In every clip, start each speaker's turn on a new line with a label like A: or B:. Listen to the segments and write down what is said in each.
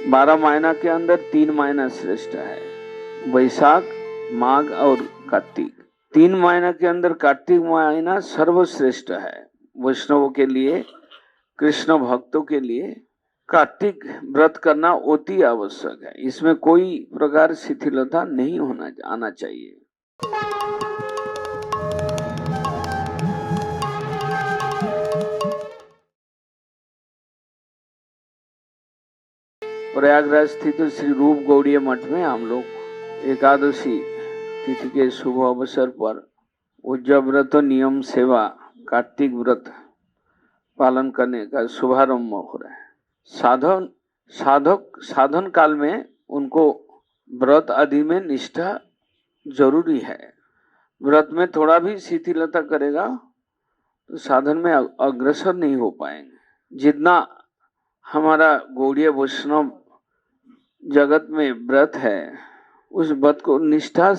A: 12 महीना के अंदर 3 महीना श्रेष्ठ है, वैशाख, माघ और कार्तिक। 3 महीना के अंदर कार्तिक महीना सर्वश्रेष्ठ है वैष्णवों के लिए, कृष्ण भक्तों के लिए। कार्तिक व्रत करना अति आवश्यक है, इसमें कोई प्रकार शिथिलता नहीं आना चाहिए। प्रयागराज स्थित श्री रूप गौड़ीय मठ में हम लोग एकादशी तिथि के शुभ अवसर पर उज्जव्रत नियम सेवा कार्तिक व्रत पालन करने का शुभारंभ हो रहा है। साधन काल में उनको व्रत आदि में निष्ठा जरूरी है। व्रत में थोड़ा भी शिथिलता करेगा तो साधन में अग्रसर नहीं हो पाएंगे। जितना हमारा गौड़ीय वैष्णव जगत में व्रत है, उस व्रत को निष्ठा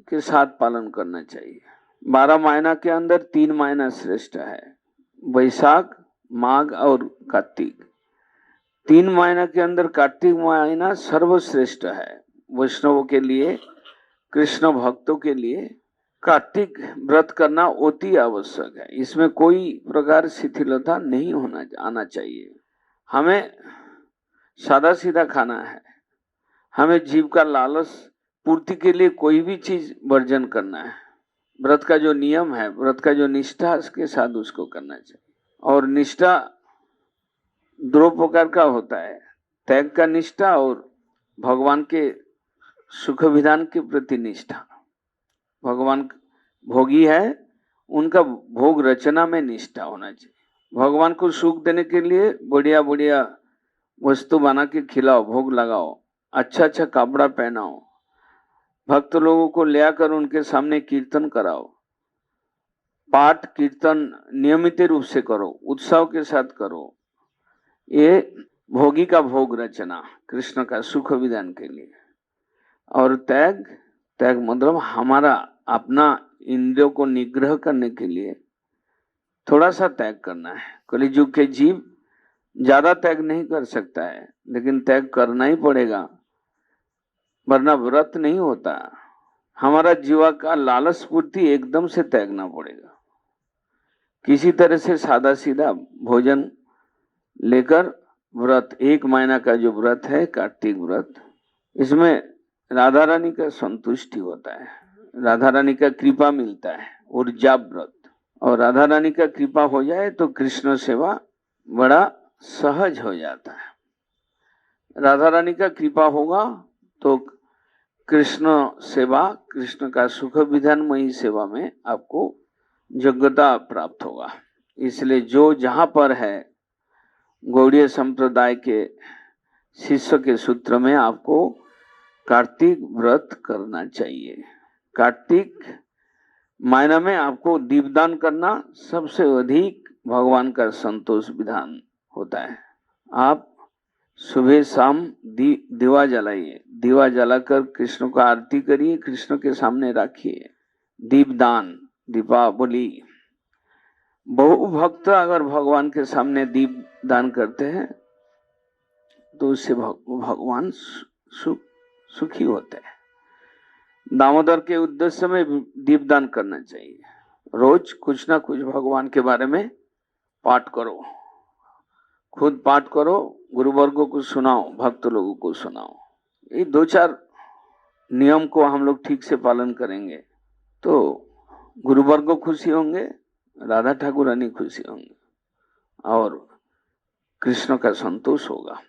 A: के साथ पालन करना चाहिए। 12 महीना के अंदर 3 महीना श्रेष्ठ है, वैशाख, माघ और कार्तिक। 3 महीना के अंदर कार्तिक महीना सर्वश्रेष्ठ है वैष्णवों के लिए, कृष्ण भक्तों के लिए। कार्तिक व्रत करना अति आवश्यक है, इसमें कोई प्रकार शिथिलता नहीं आना चाहिए। हमें सादा सीधा खाना है, हमें जीव का लालच पूर्ति के लिए कोई भी चीज वर्जन करना है। व्रत का जो नियम है, व्रत का जो निष्ठा, उसके साथ उसको करना चाहिए। और निष्ठा 2 प्रकार का होता है, त्याग का निष्ठा और भगवान के सुख विधान के प्रति निष्ठा। भगवान भोगी है, उनका भोग रचना में निष्ठा होना चाहिए। भगवान को सुख देने के लिए बढ़िया बढ़िया वस्तु बना के खिलाओ, भोग लगाओ, अच्छा अच्छा कपड़ा पहनाओ, भक्त लोगों को ले आकर उनके सामने कीर्तन कराओ, पाठ कीर्तन नियमित रूप से करो, उत्साह के साथ करो। ये भोगी का भोग रचना कृष्ण का सुख विधान के लिए। और त्याग मतलब हमारा अपना इंद्रियों को निग्रह करने के लिए थोड़ा सा त्याग करना है। कलियुग के जीव ज्यादा त्याग नहीं कर सकता है, लेकिन त्याग करना ही पड़ेगा, वरना व्रत नहीं होता। हमारा जीवा का लालच पूर्ति एकदम से त्यागना पड़ेगा। किसी तरह से सादा सीधा भोजन लेकर व्रत, 1 महीना का जो व्रत है कार्तिक व्रत, इसमें राधा रानी का संतुष्टि होता है, राधा रानी का कृपा मिलता है। ऊर्जा व्रत, और राधा रानी का कृपा हो जाए तो कृष्ण सेवा बड़ा सहज हो जाता है। राधा रानी का कृपा होगा तो कृष्ण सेवा, कृष्ण का सुख विधानमयी सेवा में आपको योग्यता प्राप्त होगा। इसलिए जो जहां पर है, गौड़ीय संप्रदाय के शिष्य के सूत्र में आपको कार्तिक व्रत करना चाहिए। कार्तिक महीना में आपको दीपदान करना सबसे अधिक भगवान का संतोष विधान होता है। आप सुबह शाम दिवा जलाइए, दिवा जलाकर कृष्ण का आरती करिए, कृष्ण के सामने रखिए। दीपदान, दीपावली, बहु भक्त अगर भगवान के सामने दीप दान करते हैं तो उससे भगवान सुखी होते हैं। दामोदर के उद्देश्य में दीपदान करना चाहिए। रोज कुछ ना कुछ भगवान के बारे में पाठ करो, खुद पाठ करो, गुरुवर्गों को सुनाओ, भक्त लोगों को सुनाओ। ये 2-4 नियम को हम लोग ठीक से पालन करेंगे तो गुरुवर्गो खुशी होंगे, राधा ठाकुर रानी खुशी होंगे और कृष्ण का संतोष होगा।